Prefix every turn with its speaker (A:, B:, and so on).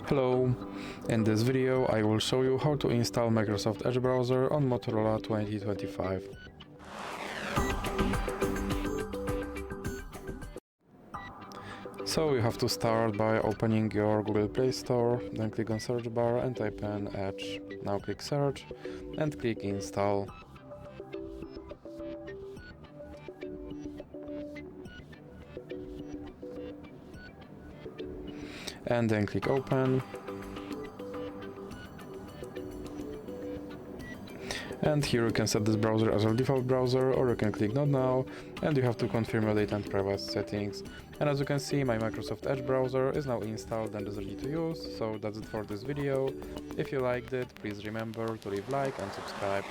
A: Hello! In this video I will show you how to install Microsoft Edge browser on Motorola 2025. So you have to start by opening your Google Play Store, then click on search bar and type in Edge. Now click search and click install. And then click open. And here you can set this browser as your default browser, or you can click not now, and you have to confirm your data and privacy settings. And as you can see, my Microsoft Edge browser is now installed and is ready to use. So that's it for this video. If you liked it, please remember to leave like and subscribe.